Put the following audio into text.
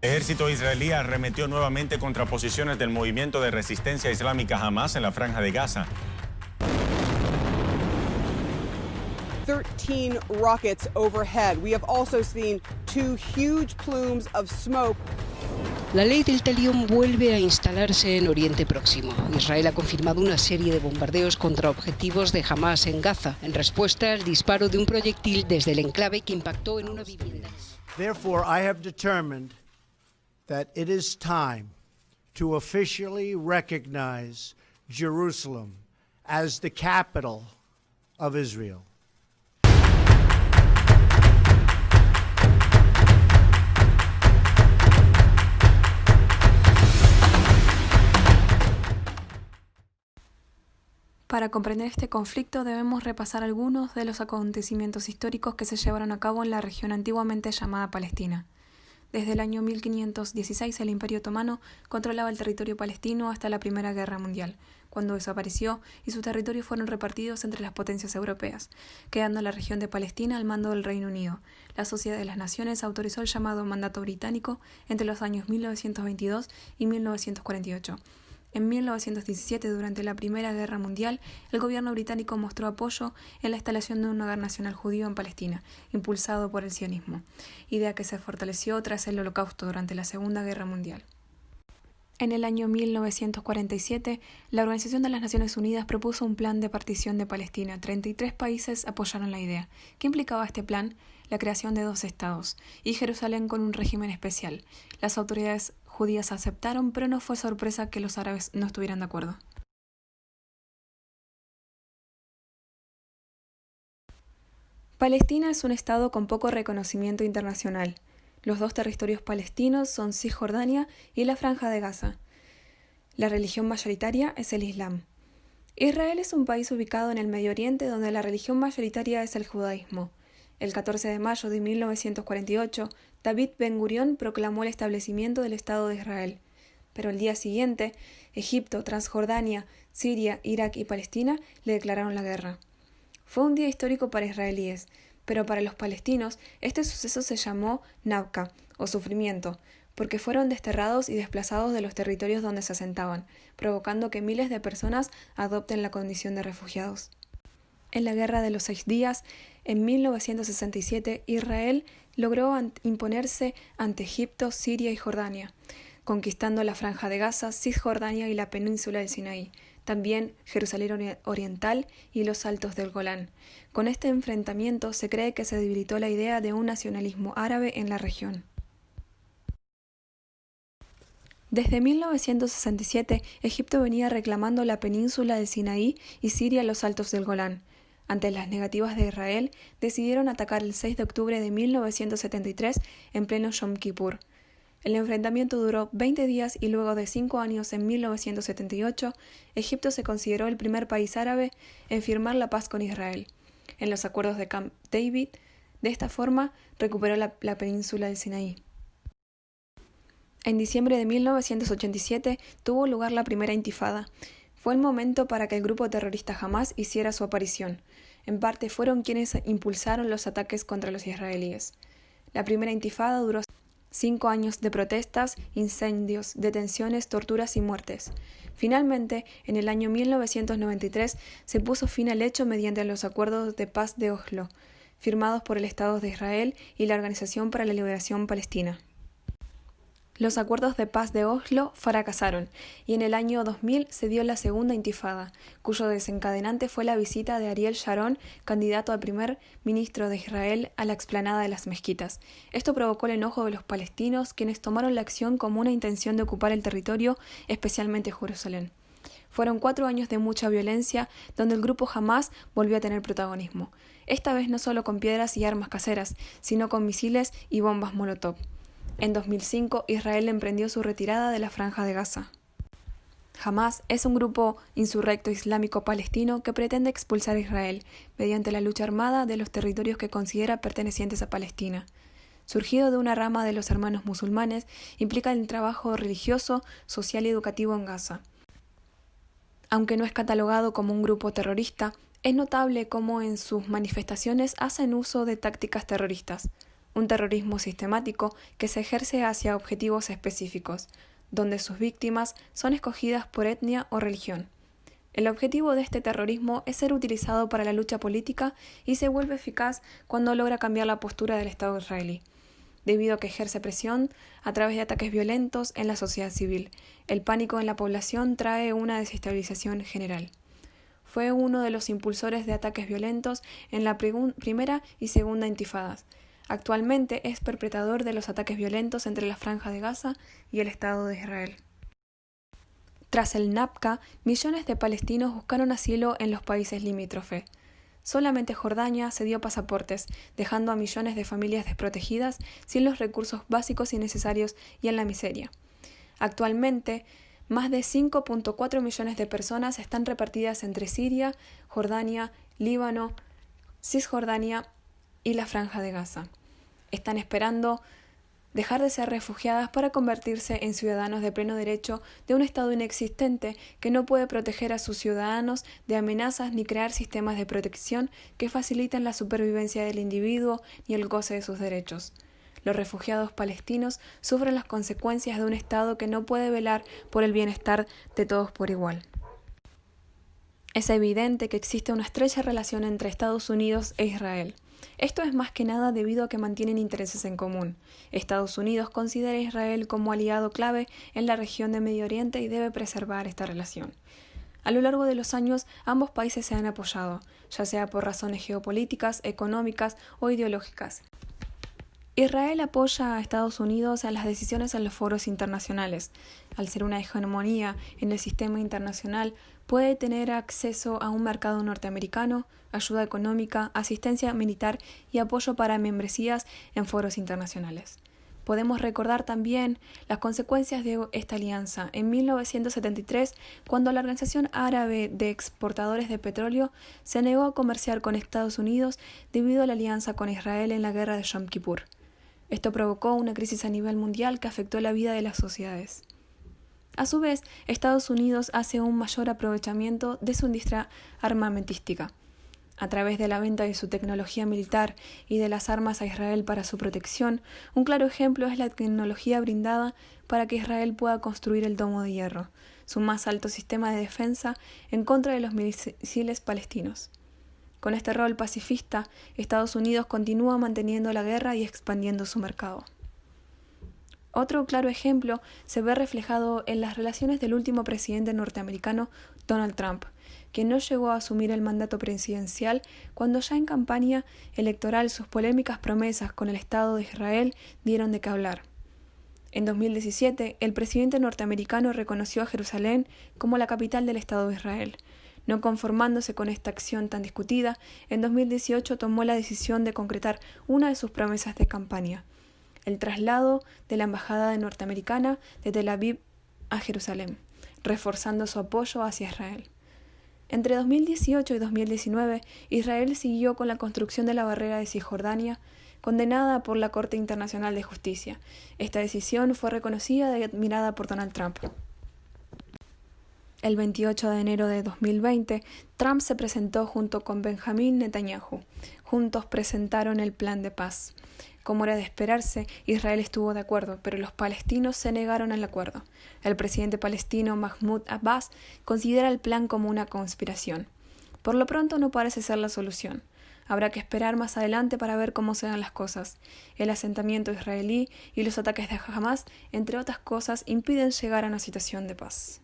El ejército israelí arremetió nuevamente contra posiciones del movimiento de resistencia islámica Hamas en la Franja de Gaza. 13 rockets overhead. We have also seen 2 huge plumes of smoke. La ley del talión vuelve a instalarse en Oriente Próximo. Israel ha confirmado una serie de bombardeos contra objetivos de Hamas en Gaza, en respuesta al disparo de un proyectil desde el enclave que impactó en una vivienda. Therefore, I have determined that it is time to officially recognize Jerusalem as the capital of Israel. Para comprender este conflicto debemos repasar algunos de los acontecimientos históricos que se llevaron a cabo en la región antiguamente llamada Palestina. Desde el año 1516 el Imperio Otomano controlaba el territorio palestino hasta la Primera Guerra Mundial, cuando desapareció y sus territorios fueron repartidos entre las potencias europeas, quedando la región de Palestina al mando del Reino Unido. La Sociedad de las Naciones autorizó el llamado Mandato Británico entre los años 1922 y 1948. En 1917, durante la Primera Guerra Mundial, el gobierno británico mostró apoyo en la instalación de un hogar nacional judío en Palestina, impulsado por el sionismo, idea que se fortaleció tras el Holocausto durante la Segunda Guerra Mundial. En el año 1947, la Organización de las Naciones Unidas propuso un plan de partición de Palestina. 33 países apoyaron la idea. ¿Qué implicaba este plan? La creación de 2 estados y Jerusalén con un régimen especial. Las autoridades judías aceptaron, pero no fue sorpresa que los árabes no estuvieran de acuerdo. Palestina es un estado con poco reconocimiento internacional. Los 2 territorios palestinos son Cisjordania y la Franja de Gaza. La religión mayoritaria es el Islam. Israel es un país ubicado en el Medio Oriente donde la religión mayoritaria es el judaísmo. El 14 de mayo de 1948, David Ben-Gurión proclamó el establecimiento del Estado de Israel. Pero el día siguiente, Egipto, Transjordania, Siria, Irak y Palestina le declararon la guerra. Fue un día histórico para israelíes, pero para los palestinos este suceso se llamó Nakba, o sufrimiento, porque fueron desterrados y desplazados de los territorios donde se asentaban, provocando que miles de personas adopten la condición de refugiados. En la Guerra de los 6 días, en 1967, Israel logró imponerse ante Egipto, Siria y Jordania, conquistando la Franja de Gaza, Cisjordania y la península del Sinaí, también Jerusalén Oriental y los Altos del Golán. Con este enfrentamiento se cree que se debilitó la idea de un nacionalismo árabe en la región. Desde 1967, Egipto venía reclamando la península del Sinaí y Siria los Altos del Golán. Ante las negativas de Israel, decidieron atacar el 6 de octubre de 1973 en pleno Yom Kippur. El enfrentamiento duró 20 días y luego de 5 años, en 1978, Egipto se consideró el primer país árabe en firmar la paz con Israel. En los acuerdos de Camp David, de esta forma, recuperó la península del Sinaí. En diciembre de 1987 tuvo lugar la primera intifada. Fue el momento para que el grupo terrorista Hamas hiciera su aparición. En parte fueron quienes impulsaron los ataques contra los israelíes. La primera intifada duró 5 años de protestas, incendios, detenciones, torturas y muertes. Finalmente, en el año 1993 se puso fin al hecho mediante los acuerdos de paz de Oslo, firmados por el Estado de Israel y la Organización para la Liberación Palestina. Los acuerdos de paz de Oslo fracasaron y en el año 2000 se dio la segunda intifada, cuyo desencadenante fue la visita de Ariel Sharon, candidato a primer ministro de Israel, a la explanada de las mezquitas. Esto provocó el enojo de los palestinos, quienes tomaron la acción como una intención de ocupar el territorio, especialmente Jerusalén. Fueron 4 años de mucha violencia, donde el grupo Hamas volvió a tener protagonismo. Esta vez no solo con piedras y armas caseras, sino con misiles y bombas molotov. En 2005, Israel emprendió su retirada de la Franja de Gaza. Hamas es un grupo insurrecto islámico palestino que pretende expulsar a Israel mediante la lucha armada de los territorios que considera pertenecientes a Palestina. Surgido de una rama de los hermanos musulmanes, implica el trabajo religioso, social y educativo en Gaza. Aunque no es catalogado como un grupo terrorista, es notable cómo en sus manifestaciones hacen uso de tácticas terroristas. un terrorismo sistemático que se ejerce hacia objetivos específicos, donde sus víctimas son escogidas por etnia o religión. El objetivo de este terrorismo es ser utilizado para la lucha política y se vuelve eficaz cuando logra cambiar la postura del Estado israelí, debido a que ejerce presión a través de ataques violentos en la sociedad civil. El pánico en la población trae una desestabilización general. Fue uno de los impulsores de ataques violentos en la primera y segunda intifadas. Actualmente es perpetrador de los ataques violentos entre la Franja de Gaza y el Estado de Israel. Tras el Nakba, millones de palestinos buscaron asilo en los países limítrofes. Solamente Jordania cedió pasaportes, dejando a millones de familias desprotegidas, sin los recursos básicos y necesarios y en la miseria. Actualmente, más de 5.4 millones de personas están repartidas entre Siria, Jordania, Líbano, Cisjordania y la Franja de Gaza. Están esperando dejar de ser refugiadas para convertirse en ciudadanos de pleno derecho de un Estado inexistente que no puede proteger a sus ciudadanos de amenazas ni crear sistemas de protección que faciliten la supervivencia del individuo ni el goce de sus derechos. Los refugiados palestinos sufren las consecuencias de un Estado que no puede velar por el bienestar de todos por igual. Es evidente que existe una estrecha relación entre Estados Unidos e Israel. Esto es más que nada debido a que mantienen intereses en común. Estados Unidos considera a Israel como aliado clave en la región de Medio Oriente y debe preservar esta relación. A lo largo de los años, ambos países se han apoyado, ya sea por razones geopolíticas, económicas o ideológicas. Israel apoya a Estados Unidos en las decisiones en los foros internacionales. Al ser una hegemonía en el sistema internacional, puede tener acceso a un mercado norteamericano, ayuda económica, asistencia militar y apoyo para membresías en foros internacionales. Podemos recordar también las consecuencias de esta alianza en 1973, cuando la Organización Árabe de Exportadores de Petróleo se negó a comerciar con Estados Unidos debido a la alianza con Israel en la guerra de Yom Kippur. Esto provocó una crisis a nivel mundial que afectó la vida de las sociedades. A su vez, Estados Unidos hace un mayor aprovechamiento de su industria armamentística. A través de la venta de su tecnología militar y de las armas a Israel para su protección, un claro ejemplo es la tecnología brindada para que Israel pueda construir el Domo de Hierro, su más alto sistema de defensa en contra de los misiles palestinos. Con este rol pacifista, Estados Unidos continúa manteniendo la guerra y expandiendo su mercado. Otro claro ejemplo se ve reflejado en las relaciones del último presidente norteamericano, Donald Trump, que no llegó a asumir el mandato presidencial cuando ya en campaña electoral sus polémicas promesas con el Estado de Israel dieron de qué hablar. En 2017, el presidente norteamericano reconoció a Jerusalén como la capital del Estado de Israel. No conformándose con esta acción tan discutida, en 2018 tomó la decisión de concretar una de sus promesas de campaña: el traslado de la embajada norteamericana de Tel Aviv a Jerusalén, reforzando su apoyo hacia Israel. Entre 2018 y 2019, Israel siguió con la construcción de la barrera de Cisjordania, condenada por la Corte Internacional de Justicia. Esta decisión fue reconocida y admirada por Donald Trump. El 28 de enero de 2020, Trump se presentó junto con Benjamín Netanyahu. Juntos presentaron el plan de paz. Como era de esperarse, Israel estuvo de acuerdo, pero los palestinos se negaron al acuerdo. El presidente palestino Mahmoud Abbas considera el plan como una conspiración. Por lo pronto no parece ser la solución. Habrá que esperar más adelante para ver cómo se dan las cosas. El asentamiento israelí y los ataques de Hamas, entre otras cosas, impiden llegar a una situación de paz.